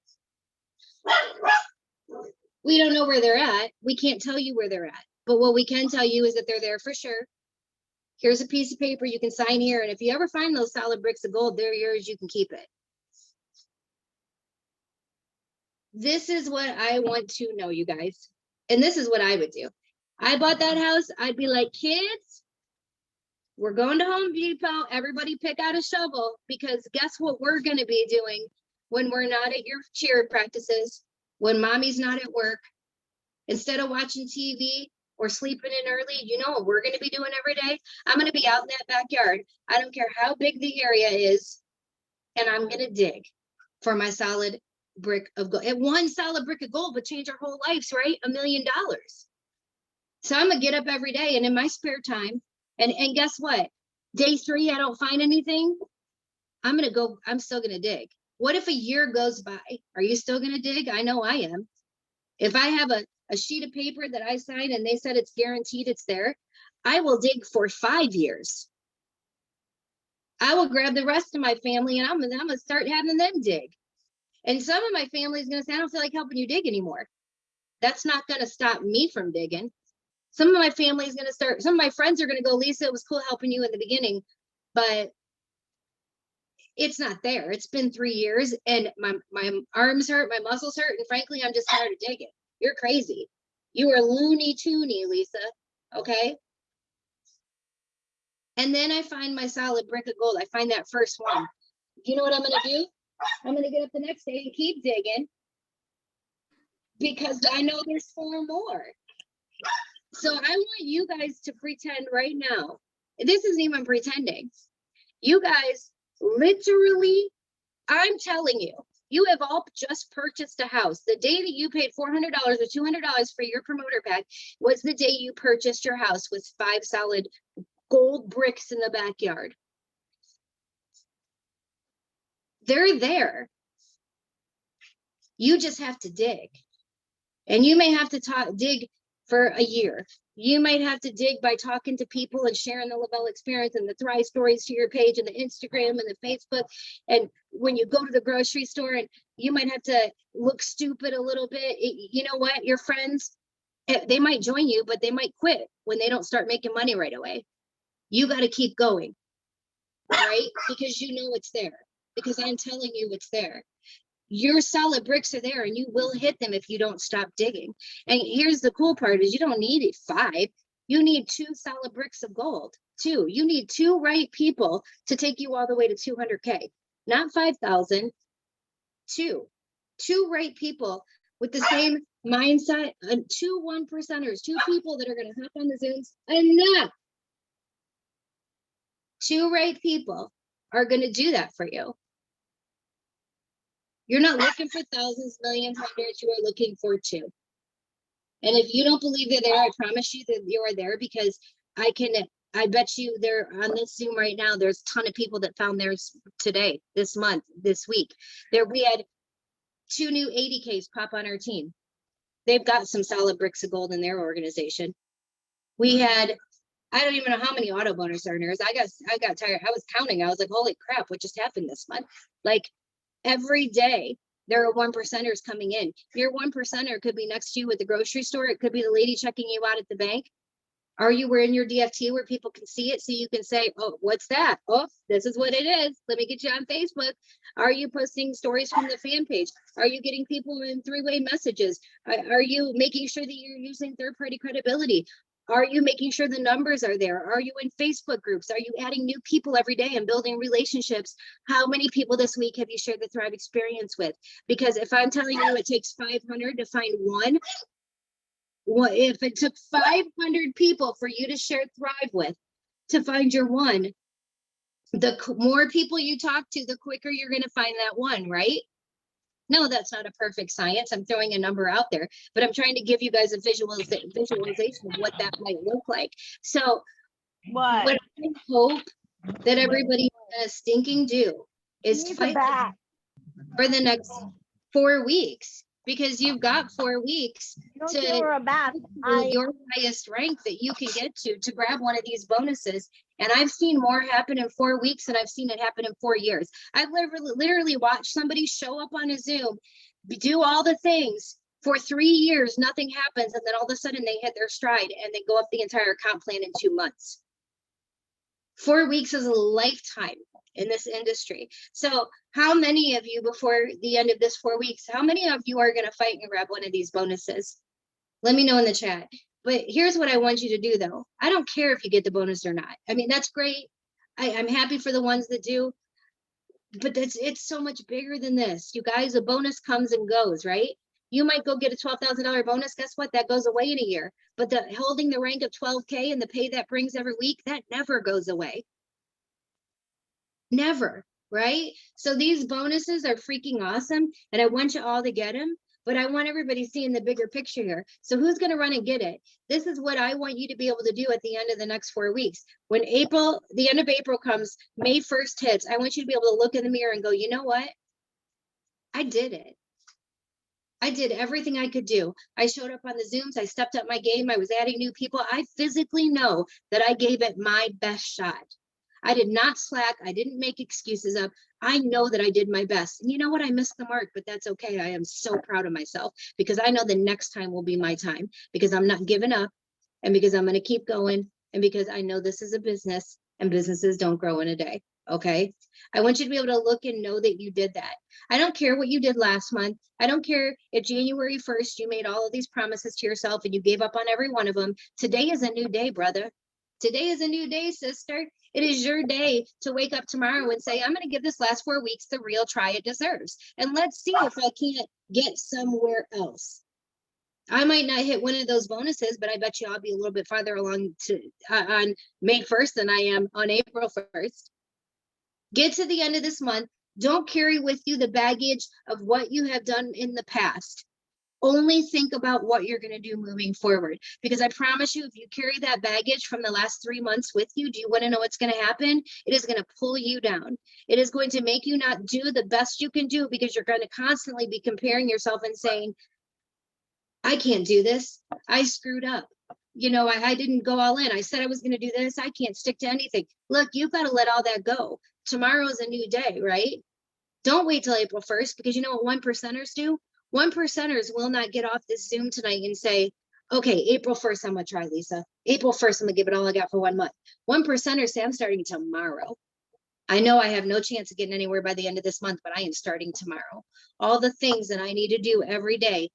We don't know where they're at. We can't tell you where they're at. But what we can tell you is that they're there for sure. Here's a piece of paper you can sign here. And if you ever find those solid bricks of gold, they're yours. You can keep it. This is what I want to know, you guys. And this is what I would do. I bought that house. I'd be like, kids, we're going to Home Depot. Everybody pick out a shovel, because guess what we're going to be doing when we're not at your cheer practices, when mommy's not at work. Instead of watching TV or sleeping in early, you know what we're going to be doing every day? I'm going to be out in that backyard. I don't care how big the area is, and I'm going to dig for my solid brick of gold. And one solid brick of gold would change our whole lives, right? $1 million. So I'm going to get up every day, and in my spare time, and guess what? Day 3, I don't find anything. I'm still going to dig. What if a year goes by? Are you still going to dig? I know I am. If I have a sheet of paper that I signed and they said it's guaranteed it's there, I will dig for 5 years. I will grab the rest of my family and I'm gonna start having them dig. And some of my family is gonna say, I don't feel like helping you dig anymore. That's not gonna stop me from digging. Some of my family is gonna some of my friends are gonna go, Lisa, it was cool helping you in the beginning, but it's not there. It's been 3 years and my arms hurt, my muscles hurt, and frankly, I'm just tired of digging. You're crazy. You are loony toony, Lisa. Okay. And then I find my solid brick of gold. I find that first one. You know what I'm gonna do? I'm gonna get up the next day and keep digging because I know there's 4 more. So I want you guys to pretend right now. This isn't even pretending. You guys literally, I'm telling you, you have all just purchased a house. The day that you paid $400 or $200 for your promoter pack was the day you purchased your house with 5 solid gold bricks in the backyard. They're there. You just have to dig. And you may have to dig for a year. You might have to dig by talking to people and sharing the Lavelle experience and the Thrive stories to your page and the Instagram and the Facebook. And when you go to the grocery store, and you might have to look stupid a little bit. You know what? Your friends, they might join you, but they might quit when they don't start making money right away. You got to keep going, right? Because you know it's there. Because I'm telling you it's there. Your solid bricks are there and you will hit them if you don't stop digging. And here's the cool part is you don't need 5. You need 2 solid bricks of gold. 2. You need 2 right people to take you all the way to 200K. Not 5,000. 2. 2 right people with the same mindset. 2 1%ers. 2 people that are going to hop on the Zooms. Enough. 2 right people are going to do that for you. You're not looking for thousands, millions, hundreds. You are looking for 2. And if you don't believe they're there, I promise you that you are there because I bet you they're on this Zoom right now. There's a ton of people that found theirs today, this month, this week. We had 2 new 80Ks pop on our team. They've got some solid bricks of gold in their organization. We had, I don't even know how many auto bonus earners. I got tired. I was counting. I was like, holy crap, what just happened this month? Like, every day there are 1%ers coming in. Your 1%er could be next to you at the grocery store. It could be the lady checking you out at the bank. Are you wearing your DFT where people can see it so you can say, oh, what's that? Oh, this is what it is. Let me get you on Facebook. Are you posting stories from the fan page? Are you getting people in 3-way messages? Are you making sure that you're using third-party credibility? Are you making sure the numbers are there? Are you in Facebook groups? Are you adding new people every day and building relationships? How many people this week have you shared the Thrive experience with? Because if I'm telling you it takes 500 to find one, if it took 500 people for you to share Thrive with to find your one, the more people you talk to, the quicker you're going to find that one, right? No, that's not a perfect science. I'm throwing a number out there, but I'm trying to give you guys a visualization of what that might look like. So what I hope that everybody stinking do is fight for the next 4 weeks, because you've got 4 weeks to your highest rank that you can get to grab one of these bonuses. And I've seen more happen in 4 weeks than I've seen it happen in 4 years. I've literally watched somebody show up on a Zoom, do all the things for 3 years, nothing happens, and then all of a sudden they hit their stride and they go up the entire comp plan in 2 months. 4 weeks is a lifetime in this industry. So how many of you before the end of this 4 weeks, how many of you are going to fight and grab one of these bonuses? Let me know in the chat. But here's what I want you to do though. I don't care if you get the bonus or not. I mean, that's great. I'm happy for the ones that do, but it's so much bigger than this. You guys, a bonus comes and goes, right? You might go get a $12,000 bonus. Guess what? That goes away in a year. But holding the rank of 12K and the pay that brings every week, that never goes away. Never, right? So these bonuses are freaking awesome. And I want you all to get them. But I want everybody seeing the bigger picture here. So who's going to run and get it? This is what I want you to be able to do at the end of the next 4 weeks. When the end of April comes, May 1st hits, I want you to be able to look in the mirror and go, you know what? I did it. I did everything I could do. I showed up on the Zooms. I stepped up my game. I was adding new people. I physically know that I gave it my best shot. I did not slack. I didn't make excuses up. I know that I did my best. And you know what? I missed the mark, but that's okay. I am so proud of myself because I know the next time will be my time, because I'm not giving up, and because I'm going to keep going, and because I know this is a business and businesses don't grow in a day. Okay. I want you to be able to look and know that you did that. I don't care what you did last month. I don't care if January 1st you made all of these promises to yourself and you gave up on every one of them. Today is a new day, brother. Today is a new day, sister. It is your day to wake up tomorrow and say, I'm going to give this last 4 weeks the real try it deserves. And let's see if I can't get somewhere else. I might not hit one of those bonuses, but I bet you I'll be a little bit farther along on May 1st than I am on April 1st. Get to the end of this month. Don't carry with you the baggage of what you have done in the past. Only think about what you're going to do moving forward. Because I promise you, if you carry that baggage from the last 3 months with you, do you want to know what's going to happen? It is going to pull you down. It is going to make you not do the best you can do because you're going to constantly be comparing yourself and saying, I can't do this. I screwed up. You know, I didn't go all in. I said I was going to do this. I can't stick to anything. Look, you've got to let all that go. Tomorrow is a new day, right? Don't wait till April 1st, because you know what 1%ers do? 1%ers will not get off this Zoom tonight and say, okay, April 1st, I'm going to try, Lisa. April 1st, I'm going to give it all I got for 1 month. 1%ers say, I'm starting tomorrow. I know I have no chance of getting anywhere by the end of this month, but I am starting tomorrow. All the things that I need to do every day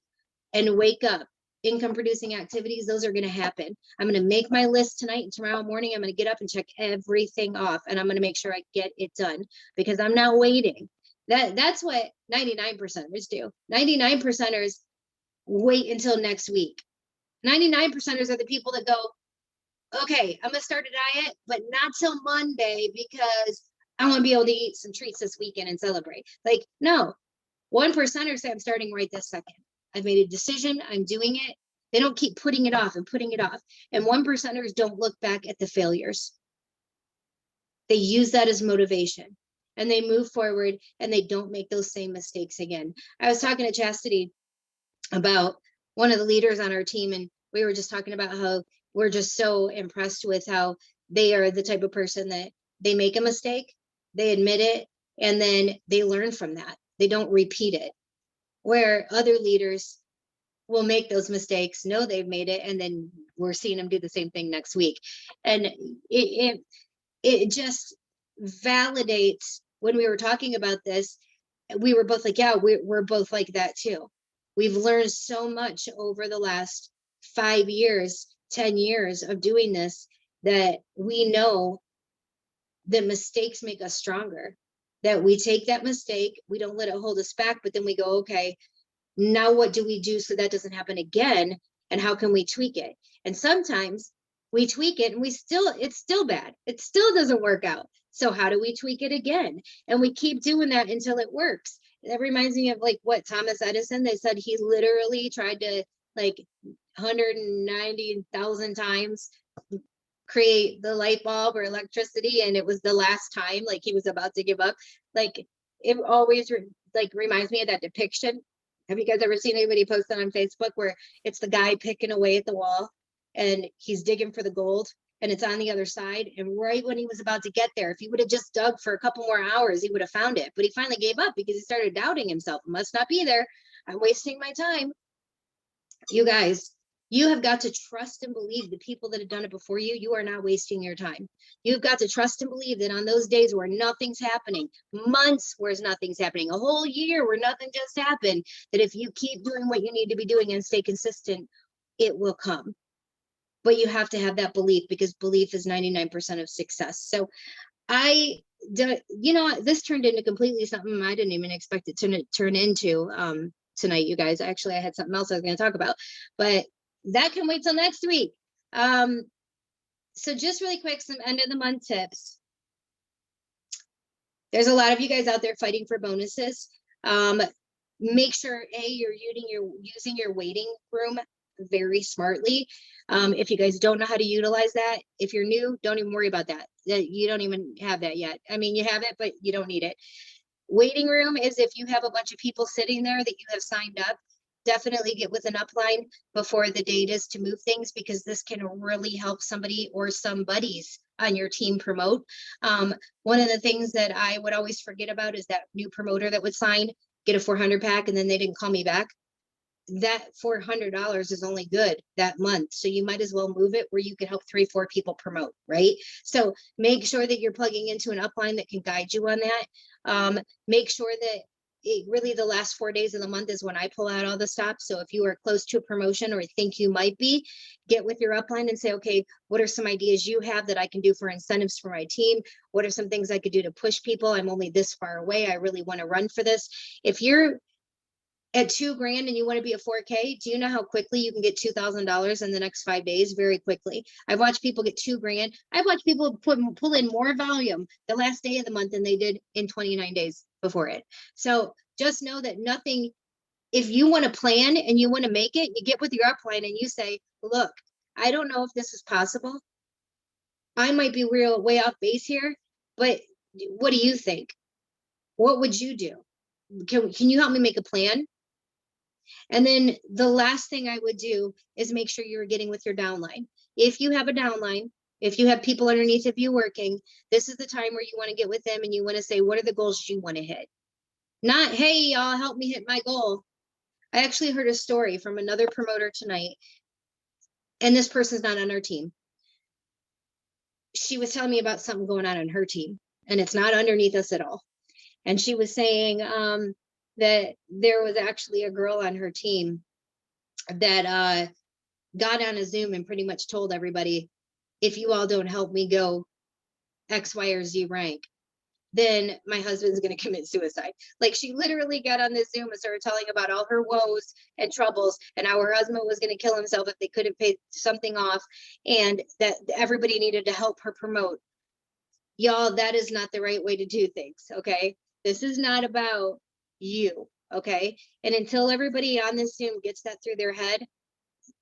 and wake up, income producing activities, those are going to happen. I'm going to make my list tonight, and tomorrow morning I'm going to get up and check everything off, and I'm going to make sure I get it done because I'm not waiting. That's what 99%ers do. 99%ers wait until next week. 99%ers are the people that go, okay, I'm going to start a diet, but not till Monday because I want to be able to eat some treats this weekend and celebrate. Like, no, 1%ers say I'm starting right this second. I've made a decision. I'm doing it. They don't keep putting it off and putting it off. And 1%ers don't look back at the failures. They use that as motivation and they move forward and they don't make those same mistakes again. I was talking to Chastity about one of the leaders on our team, and we were just talking about how we're just so impressed with how they are the type of person that they make a mistake, they admit it, and then they learn from that. They don't repeat it. Where other leaders will make those mistakes, know they've made it, and then we're seeing them do the same thing next week. And it just validates. When we were talking about this, we were both like, yeah, we're both like that too. We've learned so much over the last 5 years, 10 years of doing this, that we know that mistakes make us stronger, that we take that mistake, we don't let it hold us back, but then we go, okay, now what do we do so that doesn't happen again? And how can we tweak it? And sometimes we tweak it and it's still bad. It still doesn't work out. So how do we tweak it again? And we keep doing that until it works. That reminds me of like what Thomas Edison, they said he literally tried to like 190,000 times create the light bulb or electricity, and it was the last time, like he was about to give up. Like it always reminds me of that depiction. Have you guys ever seen anybody post that on Facebook where it's the guy picking away at the wall and he's digging for the gold and it's on the other side, and right when he was about to get there, if he would have just dug for a couple more hours, he would have found it. But he finally gave up because he started doubting himself. It must not be there. I'm wasting my time. You guys, you have got to trust and believe the people that have done it before you. You are not wasting your time. You've got to trust and believe that on those days where nothing's happening, months where nothing's happening, a whole year where nothing just happened, that if you keep doing what you need to be doing and stay consistent, it will come. But you have to have that belief, because belief is 99% of success. So this turned into completely something I didn't even expect it to turn into tonight, you guys. Actually, I had something else I was going to talk about, but that can wait till next week. So just really quick, some end of the month tips. There's a lot of you guys out there fighting for bonuses. Make sure you're using your waiting room very smartly. If you guys don't know how to utilize that, if you're new, don't even worry about that. You don't even have that yet. I mean, you have it, but you don't need it. Waiting room is if you have a bunch of people sitting there that you have signed up, definitely get with an upline before the date is to move things, because this can really help somebody or some buddies on your team promote. One of the things that I would always forget about is that new promoter that would sign, get a 400 pack, and then they didn't call me back. that $400 is only good that month. So you might as well move it where you can help 3-4 people promote, right? So make sure that you're plugging into an upline that can guide you on that. Make sure that really the last 4 days of the month is when I pull out all the stops. So if you are close to a promotion or think you might be, get with your upline and say, okay, what are some ideas you have that I can do for incentives for my team? What are some things I could do to push people? I'm only this far away. I really want to run for this. If you're at $2,000 and you want to be at 4K, do you know how quickly you can get $2,000 in the next 5 days? Very quickly. I've watched people get $2,000. I've watched people pull in more volume the last day of the month than they did in 29 days before it. So just know that nothing, if you want to plan and you want to make it, you get with your upline and you say, look, I don't know if this is possible. I might be real way off base here, but what do you think? What would you do? Can you help me make a plan? And then the last thing I would do is make sure you're getting with your downline. If you have a downline, if you have people underneath of you working, this is the time where you want to get with them and you want to say, what are the goals you want to hit? Not, hey, y'all help me hit my goal. I actually heard a story from another promoter tonight, and this person's not on our team. She was telling me about something going on her team, and it's not underneath us at all. And she was saying that there was actually a girl on her team that got on a Zoom and pretty much told everybody, if you all don't help me go X, Y, or Z rank, then my husband's going to commit suicide. Like, she literally got on this Zoom and started telling about all her woes and troubles and how her husband was going to kill himself if they couldn't pay something off, and that everybody needed to help her promote. Y'all, that is not the right way to do things. Okay. This is not about you. Okay. And until everybody on this Zoom gets that through their head,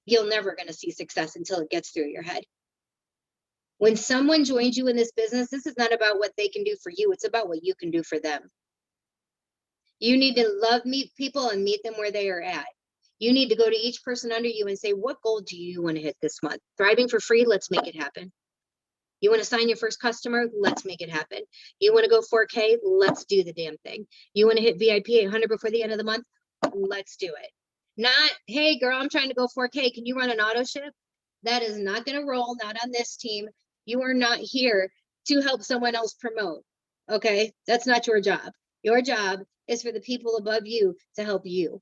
you're never going to see success until it gets through your head. When someone joins you in this business, this is not about what they can do for you. It's about what you can do for them. You need to meet people and meet them where they are at. You need to go to each person under you and say, what goal do you want to hit this month? Thriving for free? Let's make it happen. You want to sign your first customer? Let's make it happen. You want to go 4K? Let's do the damn thing. You want to hit VIP 800 before the end of the month? Let's do it. Not, hey girl, I'm trying to go 4K. Can you run an auto ship? That is not going to roll, not on this team. You are not here to help someone else promote. Okay. That's not your job. Your job is for the people above you to help you,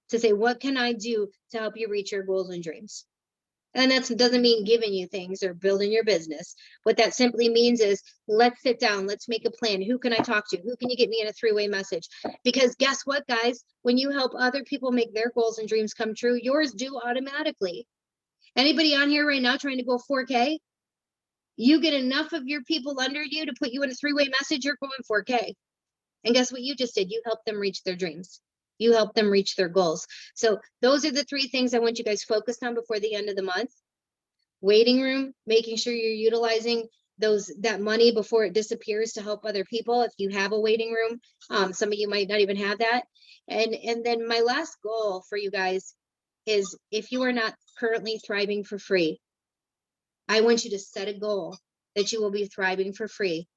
to say, what can I do to help you reach your goals and dreams? And that doesn't mean giving you things or building your business. What that simply means is, let's sit down, let's make a plan. Who can I talk to? Who can you get me in a 3-way message? Because guess what, guys? When you help other people make their goals and dreams come true, yours do automatically. Anybody on here right now trying to go 4K? You get enough of your people under you to put you in a 3-way message, you're going 4K. And guess what you just did? You helped them reach their dreams. You help them reach their goals. So those are the 3 things I want you guys focused on before the end of the month. Waiting room, making sure you're utilizing that money before it disappears to help other people. If you have a waiting room, some of you might not even have that. And then my last goal for you guys is, if you are not currently thriving for free, I want you to set a goal that you will be thriving for free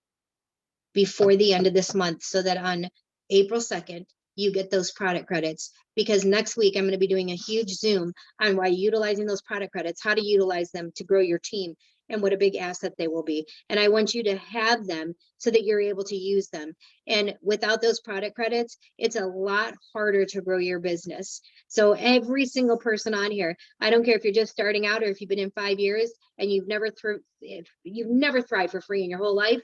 before the end of this month, so that on April 2nd, you get those product credits. Because next week I'm going to be doing a huge Zoom on why utilizing those product credits, how to utilize them to grow your team, and what a big asset they will be. And I want you to have them so that you're able to use them. And without those product credits, it's a lot harder to grow your business. So every single person on here, I don't care if you're just starting out or if you've been in 5 years and you've never thrived for free in your whole life,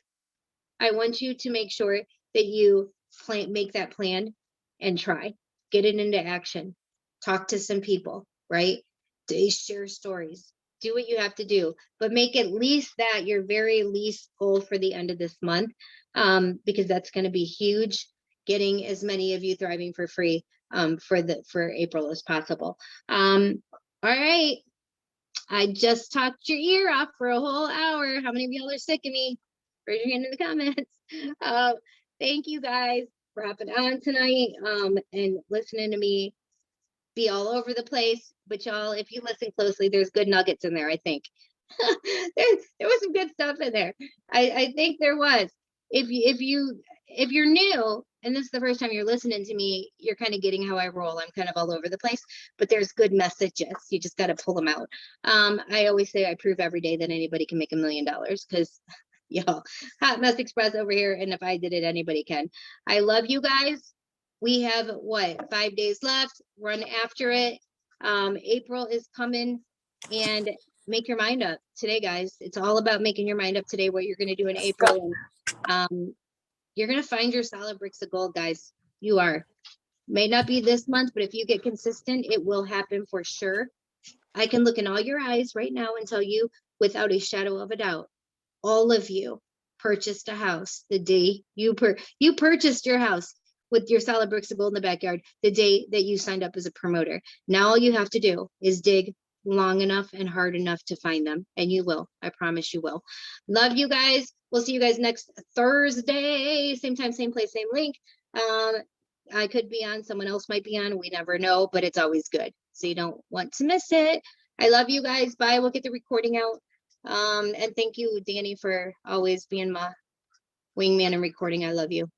I want you to make sure that you make that plan and try, get it into action, talk to some people, right? Share stories, do what you have to do, but make at least that your very least goal for the end of this month, because that's going to be huge, getting as many of you thriving for free for April as possible. All right. I just talked your ear off for a whole hour. How many of y'all are sick of me? Raise your hand in the comments. Thank you guys for hopping on tonight and listening to me be all over the place. But y'all, if you listen closely, there's good nuggets in there, I think. there was some good stuff in there. I think there was. If you're new and this is the first time you're listening to me, you're kind of getting how I roll. I'm kind of all over the place, but there's good messages. You just got to pull them out. I always say I prove every day that anybody can make $1 million because y'all, Hot Mess Express over here. And if I did it, anybody can. I love you guys. We have what, 5 days left. Run after it. April is coming, and make your mind up today, guys. It's all about making your mind up today what you're going to do in April. And you're going to find your solid bricks of gold, guys. You are. May not be this month, but if you get consistent, it will happen for sure. I can look in all your eyes right now and tell you without a shadow of a doubt, all of you purchased a house the day you purchased your house with your solid bricks of gold in the backyard the day that you signed up as a promoter. Now all you have to do is dig long enough and hard enough to find them, and you will. I promise you will. Love you guys. We'll see you guys next Thursday, same time, same place, same link. I could be on, someone else might be on, we never know, but it's always good, so you don't want to miss it. I love you guys. Bye. We'll get the recording out. And thank you, Danny, for always being my wingman and recording. I love you.